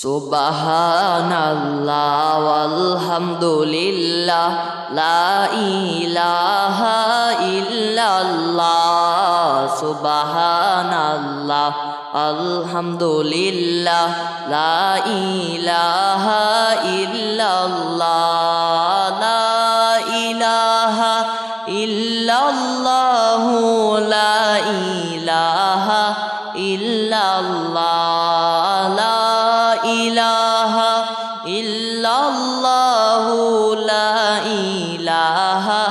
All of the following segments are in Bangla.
সুবহানাল্লাহ ওয়ালহামদুলিল্লাহ লা ইলাহা ইল্লাল্লাহ সুবহানাল্লাহ আলহামদুলিল্লাহ লা ইলাহা ইল্লাল্লাহ লা ইলাহা ইল্লাল্লাহ লা ইলাহা ইল্লাল্লাহ লা ইলাহা ইল্লাল্লাহ লা ইলাহা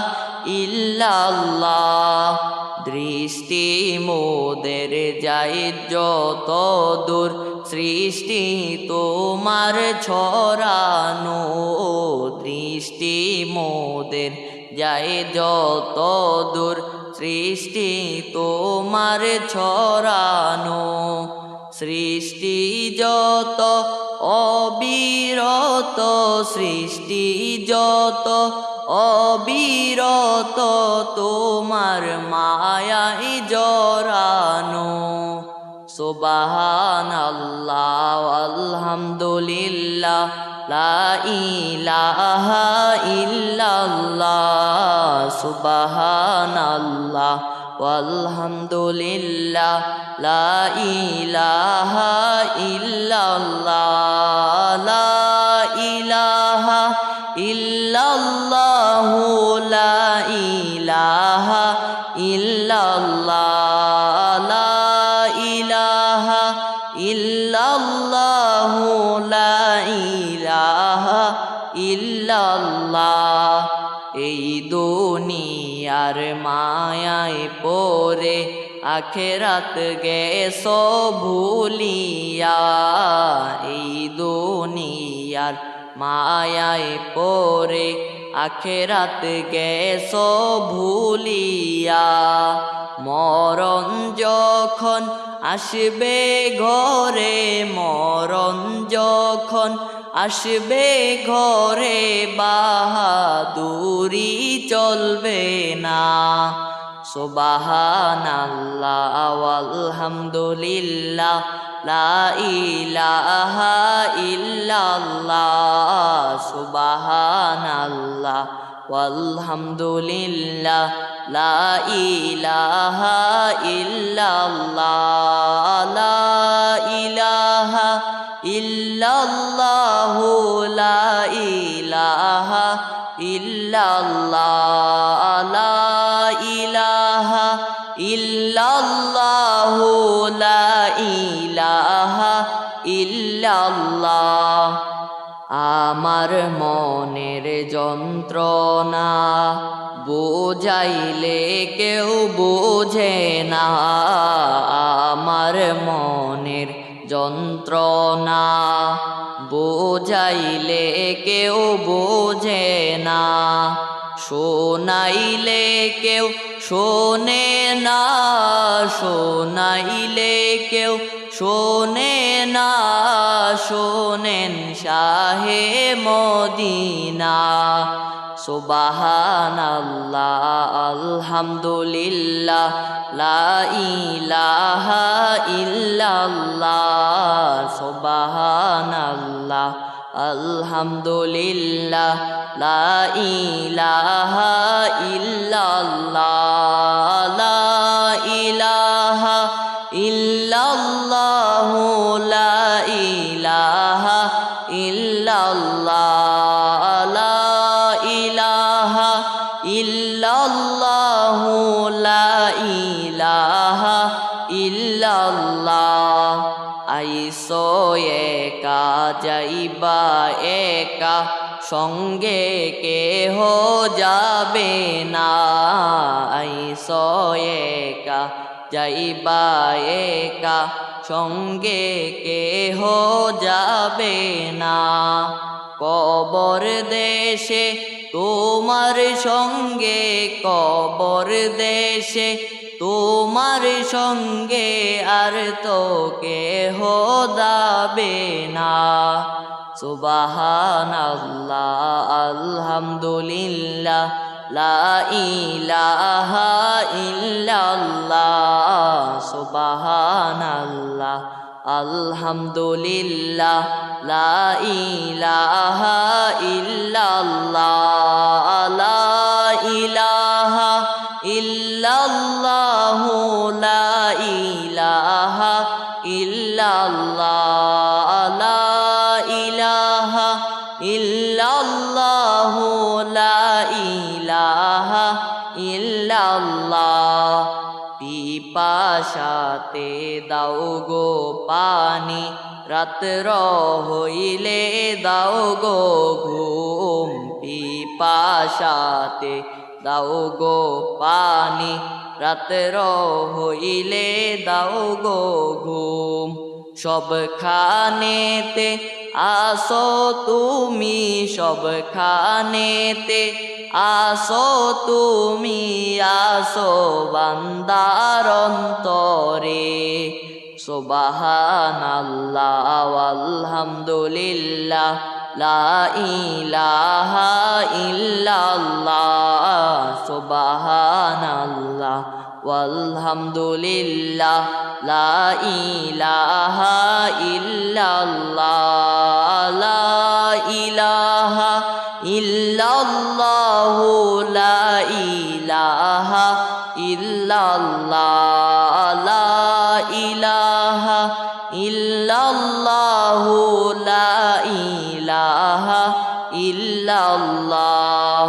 ইল্লাল্লাহ দৃষ্টি মোদের যায় যত দূর সৃষ্টি তোমার ছড়ানো দৃষ্টি মোদের যায় যত দূর সৃষ্টি তোমার ছড়ানো সৃষ্টি যত অবিরত সৃষ্টি যত অবিরত তোমার মায়ায় জড়ানো সুবহানাল্লাহ আলহামদুলিল্লাহ লা ইলাহা ইল্লাল্লাহ সুবহানাল্লাহ ওয়ালহামদুলিল্লাহ লা ইলাহা ইল্লাল্লাহ লা ইলাহা ইল্লাল্লাহ লা ইলাহা ইল্লাল্লাহ লা ইলাহা ইল্লাল্লাহ লা ইলাহা ইল্লাল্লাহ এই দুনিয়ার মায়ায় পড়ে আখেরাত গেছো ভুলিয়া এই দুনিয়ার মায়ায় পড়ে আখেরাত গেছো ভুলিয়া মরণ যখন আসবে ঘরে মরণ যখন আসবে ঘরে বাহাদুরি চলবে না সুবহানাল্লাহ ওয়ালহামদুলিল্লাহ লা ইলাহা ইল্লাল্লাহ সুবহানাল্লাহ ওয়ালহামদুলিল্লাহ লা ইলাহা ইল্লাল্লাহ লা ইলাহা ইল্লাল্লাহ লা ইলাহা ইল্লাল্লাহ লা ইলাহা ইল্লাল্লাহ লা ইলাহা ইল্লাল্লাহ আমার মনের যন্ত্রণা বুঝাইলে কেউ বোঝে না আমার মনের যন্ত্রণা বুঝাইলে কেউ বোঝে না শোনাইলে কেউ শোনে না শোনাইলে কেউ শোনে না শোনেন শাহে মদিনা সুবহানাল্লাহ আলহামদুলিল্লাহ লা ইলাহা ইল্লাল্লাহ সুবহানাল্লাহ আলহামদুলিল্লাহ লা ইলাহা ইল্লাল্লাহ লা ইলাহা ইল্লাল্লাহ লা ইলাহা ইল্লাল্লাহ লা ইলাহা ইল্লাল্লাহ লা ইলাহা ইল্লাল্লাহ আইসো একা যাইবা একা সঙ্গে কেহ যাবে না আইসো একা যাইবা একা সঙ্গে কেহ যাবে না কবর দেশে তোমার সঙ্গে কবর দেশে তোমার সঙ্গে আর তো কেহ যাবে না সুবহানাল্লাহ আলহামদুলিল্লাহ লা ইলাহা ইল্লাল্লাহ সুবহানাল্লাহ আলহামদুলিল্লাহ লা ইলাহা ইল্লাল্লাহ লা ইলাহা ইল্লাল্লাহু লা ইলাহা ইল্লাল্লাহ লা ইলাহা ইল্লাল্লাহু লা ইলাহা ইল্লাল্লাহ পিপাসাতে দাও গো পানি রাত্র হইলে দাও গো ঘুম পিপাসাতে দাও গো পানি রাত্র হইলে দাও গো ঘুম সবখানেতে আসো তুমি সবখানেতে আসো তুমি আসো বান্দার অন্তরে সুবহানাল্লাহ আলহামদুলিল্লাহ লা ইলাহা ইল্লাল্লাহ সুবহানাল্লাহ আলহামদুলিল্লাহ লা ইলাহা ইল্লাল্লাহ লা ইলাহা ইল্লাল্লাহু লা ইলাহা ইল্লাল্লাহ লা ইলাহা ইল্লাল্লাহু লা ইলাহা ইল্লাল্লাহ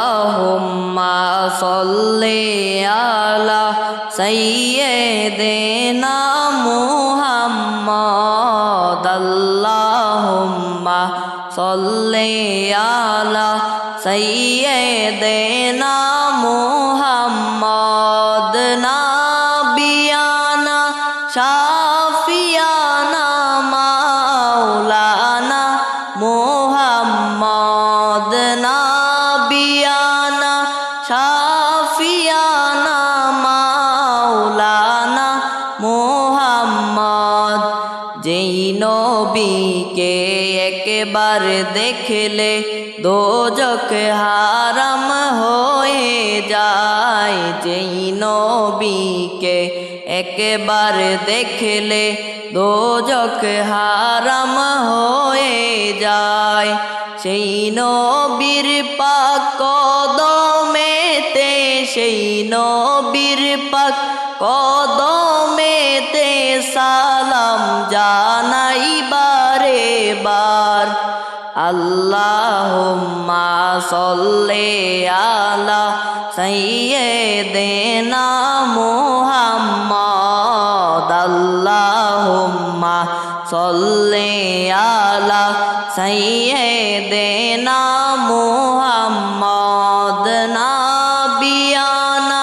আল্লাহুম্মা সাল্লি আলা সাইয়্যিদিনা মুহাম্মদ আল্লাহুম্মা সাল্লি আলা সাইয়্যিদিনা মুহাম্মদ নাবিয়ানা শাফিয়ানা মাওলানা মুহাম্মদ নাবিয়ানা শাফিয়ানা মাওলানা মুহাম্মদ যেই নবীকে একবার দেখলে দোজখ হারাম হয়ে যায় যেই নবীকে একবার দেখলে দোজখ হারাম হয়ে যায় সেই নবীর পাক কদমেতে সেই নবীর পাক কদমেতে সালাম জানাই বারে বার আল্লাহুম্মা সাল্লি আলা সাইয়্যিদিনা মুহাম্মদ আল্লাহুম্মা সাল্লি আলা সাইয়্যিদিনা মুহাম্মদ নাবিয়ানা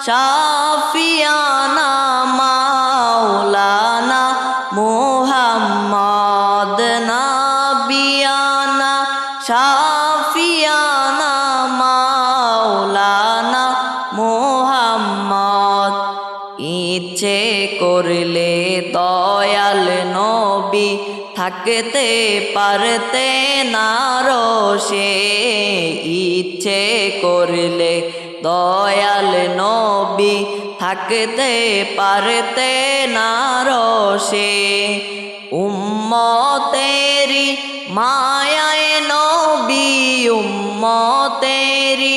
শাফিয়ানা মাওলানা মুহাম্মদ নাবিয়ানা শাফিয়ানা মাওলানা মুহাম্মদ ইচ্ছে করলে দয়াল নবী থাকতে পারতে না রোষে ইচ্ছে করলে দয়াল নবী থাকতে পারতে না রোষে উম্মতেরি মায়ায় নবী উম্মতেরি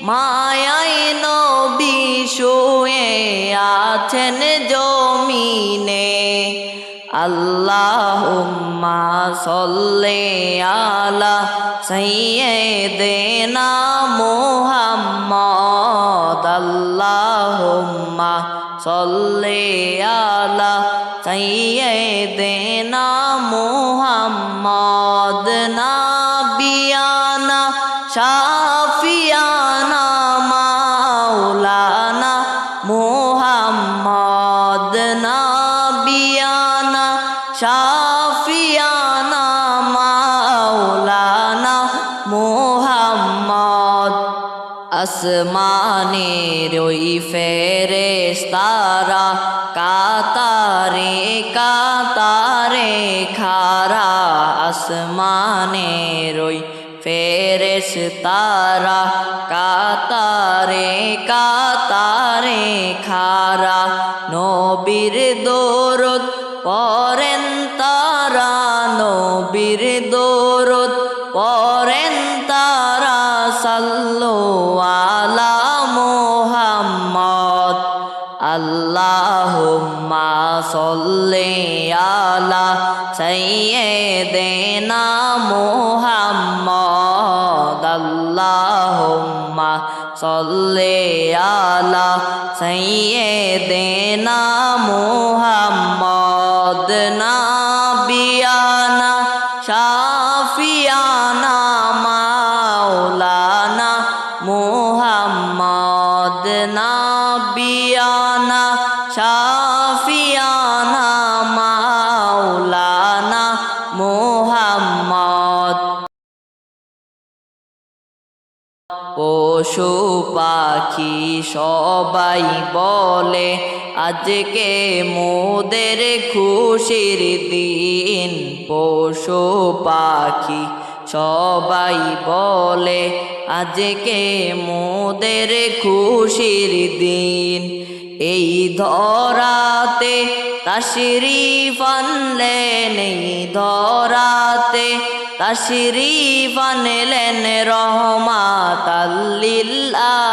মায়ায় নবী শুয়ে আছেন জমিনে আল্লাহুম্মা সাল্লি আলা সাইয়্যিদিনা মুহাম্মদ আল্লাহুম্মা সাল্লি আলা সাইয়্যিদিনা মুহাম্মদ নাবিয়ানা শাফিয়ানা মাওলানা মুহাম্মদ নাবিয়ানা শাফিয়ানা মাওলানা মুহাম্মদ আসমানের ওই ফেরেশতারা কাতারে কাতারে খারা আসমানের ওই ফেরেশতারা কাতারে কাতারে খারা নবীর দরুদ পড়েন তারা নবীর দরুদ পড়েন তারা সাল্লু আলা মুহাম্মদ আল্লাহুম্মা সাল্লি আলা সাইয়্যিদিনা মুহাম্মদ আল্লাহুম্মা সাল্লি আলা সাইয়্যিদিনা মুহাম্মদ নাবিয়ানা শাফিয়ানা মাওলানা মুহাম্মদ নাবিয়ানা শাফিয়ানা মাওলানা মুহাম্মদ পশু পাখি সবাই বলে আজকে মোদের খুশির দিন পশু পাখি সবাই বলে আজকে মোদের খুশির দিন এই ধরাতে তাশরীফ আনলেন এই ধরাতে তাশরীফ আনলেন রহমাতাল লিল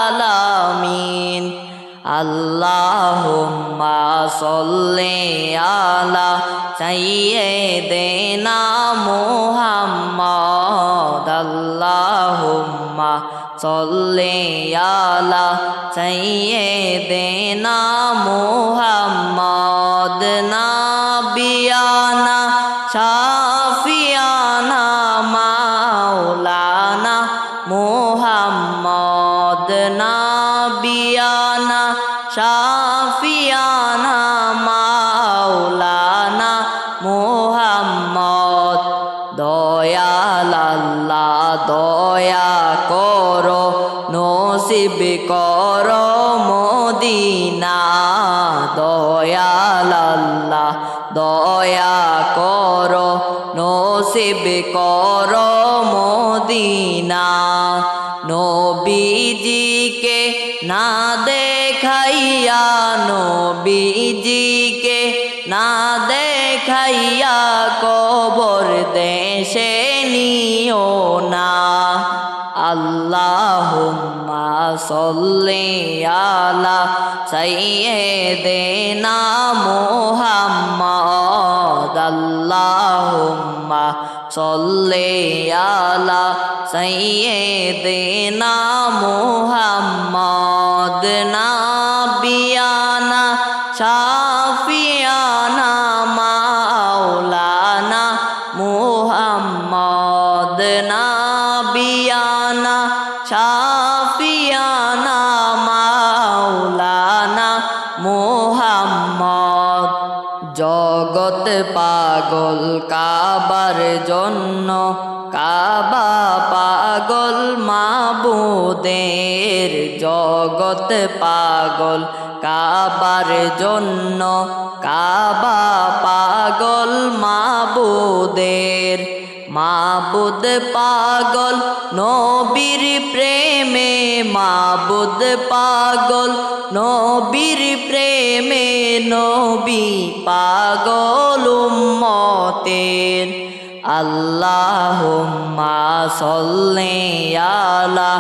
আলামিন আল্লাহুম্মা সাল্লি আলা সাইয়্যিদিনা মুহাম্মদ আল্লাহুম্মা সাল্লি আলা সাইয়্যিদিনা মুহাম্মদ নাবিয়ানা শাফিয়ানা মাওলানা মুহাম্মদ নাবিয়ানা শাফিয়ানা মাওলানা মুহাম্মদ দয়াল আল্লাহ দয়া করো নসিব করো মদিনা দয়াল আল্লাহ দয়া করো নসিব করো মদিনা নবীজিকে না দেখাইয়া নবীজিকে না দেখাইয়া কবর দেশে নিও না আল্লাহুম্মা সাল্লি আলা সাইয়্যিদিনা মুহাম্মদ আল্লাহুম্মা সাল্লি আলা সাইয়্যিদিনা মুহাম্মদ নাবিয়ানা শাফিয়ানা মাওলানা মুহাম্মদ নাবিয়ানা শাফিয়ানা মাওলানা মুহাম্মদ জগৎ পাগল কাবার জন্য কাবা পাগল মাবুদের জগৎ পাগল কাবার জন্য কাবা পাগল মাবুদের মাবুদ পাগল নবীর প্রেমে মাবুদ পাগল নবীর প্রেমে নবী পাগল উম্মতের আল্লাহুম্মা সাল্লি আলা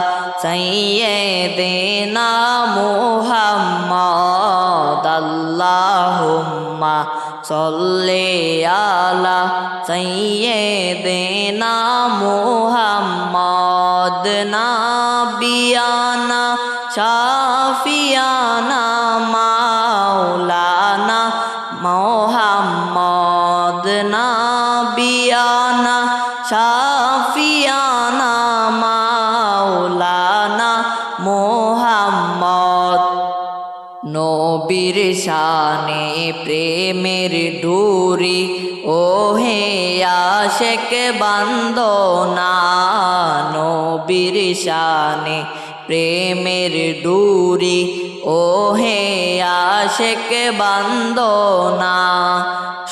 সাইয়্যিদিনা মুহাম্মদ আল্লাহুম্মা সাল্লি আলা সাইয়্যিদিনা মুহাম্মদ নাবিয়ানা শাফিয়ানা মাওলানা মুহাম্মদ নাবিয়ানা শাফিয়ানা মাওলানা মুহাম্মদ নবীর শানে প্রেমের ডুরি ও হে আশেক বান্দনা নবীর শানে প্রেমের ডুরি ও হে আশেক বান্দনা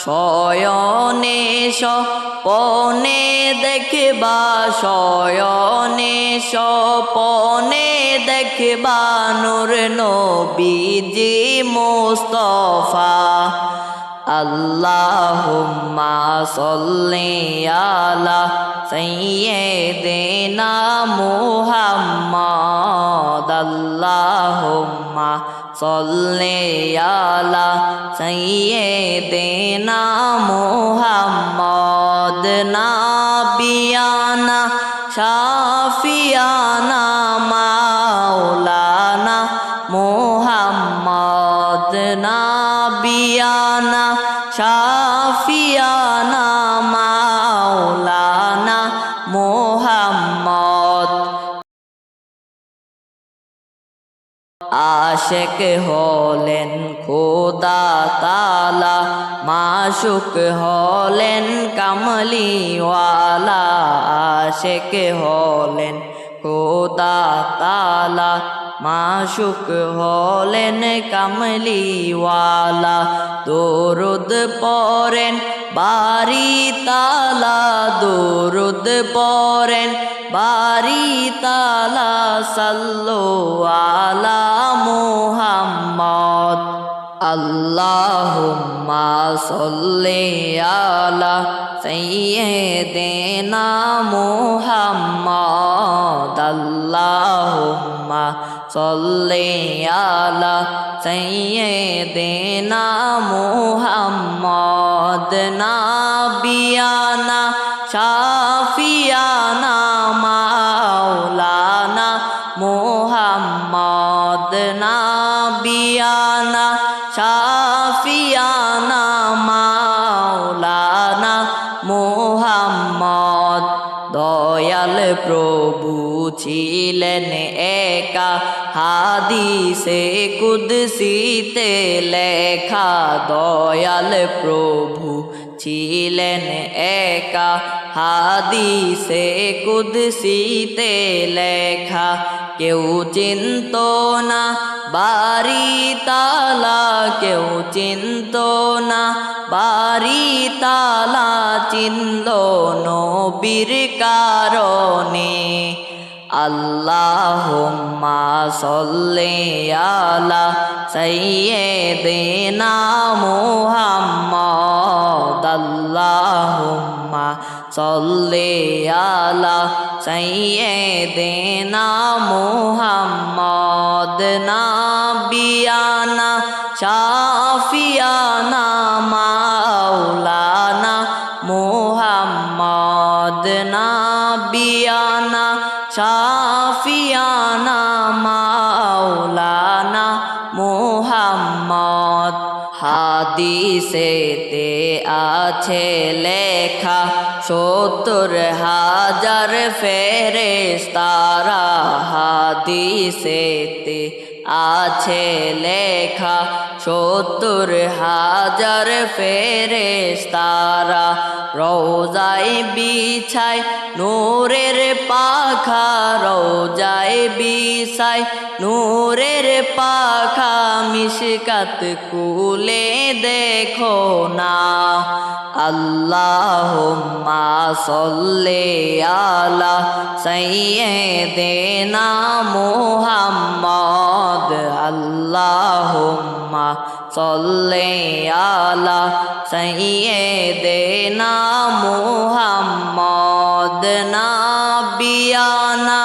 শয়নে স্বপনে দেখবা শয়নে স্বপনে দেখবা নূর নবীজি মুস্তাফা আল্লাহুম্মা সাল্লি আলা সাইয়্যিদিনা মুহাম্মদ আল্লাহুম্মা সাল্লি আলা সাইয়্যিদিনা মুহাম্মদ নাবিয়ানা শাফিয়ানা মাওলানা মুহাম্মদ নাবিয়ানা শাফিয়ানা মাওলানা মুহাম্মদ আশেক হলেন খোদা তাআলা মাশুক হলেন কামলিওয়ালা আশেক হলেন খোদা তাআলা মাশুক হলেন কামলিওয়ালা দরুদ পড়েন বারি তাআলা দরুদ পড়েন বারি তাআলা সাল্লু আলা মুহাম্মদ আল্লাহুম্মা সাল্লি আলা সাইয়্যিদিনা মুহাম্মদ আল্লাহুম্মা সাল্লি আলা সাইয়্যিদিনা মুহাম্মদ নাবিয়ানা শাফিয়ানা মাওলানা মুহাম্মদ নাবিয়ানা শাফিয়ানা মাওলানা মুহাম্মদ দয়াল প্রভু ছিলেন একা হাদিসে কুদসিতে লেখা দয়াল প্রভু ছিলেন একা হাদিসে কুদসিতে লেখা কেউ চিন্ত না বারি তাআলা কেউ চিন্ত না বারি তাআলা চিনল নবীর কারণে আল্লাহুম্মা সাল্লি আলা সাইয়্যিদিনা মুহাম্মদ আল্লাহুম্মা সাল্লি আলা সাইয়্যিদিনা মুহাম্মদ নাবিয়ানা শাফিয়ানা মাওলানা মুহাম্মদ নাবিয়ানা শাফিয়ানা মাওলানা মুহাম্মদ হাদিসেতে আছে লেখা ৭০,০০০ ফেরেশতারা হাদিসেতে আছে লেখা ৭০,০০০ ফেরেশতারা রওজায় বিছায় নূরের পাখা রওজায় বিছায় নূরের পাখা মিশকাত খুলে দেখো না আল্লাহুম্মা সাল্লি আলা সাইয়্যিদিনা মুহাম্মদ আল্লাহুম্মা সাল্লি আলা সাইয়্যিদিনা মুহাম্মদ নাবিয়ানা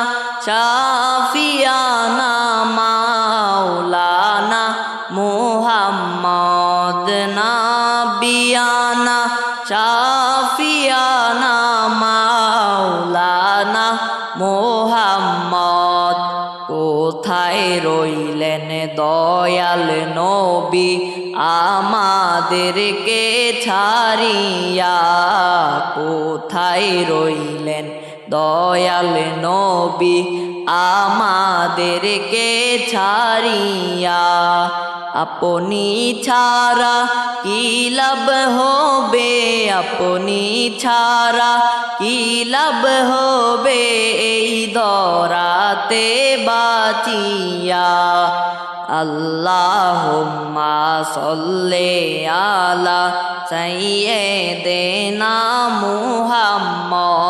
শাফিয়ানা মাওলানা মুহাম্মদ নাবিয়ানা শাফিয়ানা মাওলানা মুহাম্মদ কোথায় রইলেন দয়াল নবী আমাদেরকে ছাড়িয়া কোথায় রইলেন দয়াল নবী আমাদেরকে ছাড়িয়া আপনি ছাড়া কি লাভ হবে, আপনি ছাড়া কি লাভ হবে এই দরাতে বাঁচিয়া। আল্লাহুম্মা সাল্লি আলা সাইয়্যিদিনা মুহাম্মদ,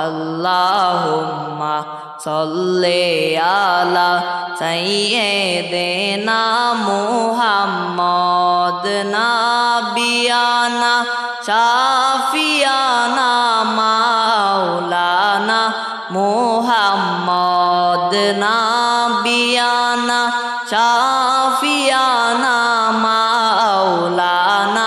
আল্লাহুম্মা সাল্লি আলা সাইয়্যিদিনা মুহাম্মদ। নাবিয়ানা শাফিয়ানা মাওলানা মুহাম্মদ, নাবিয়ানা শাফিয়ানা মাওলানা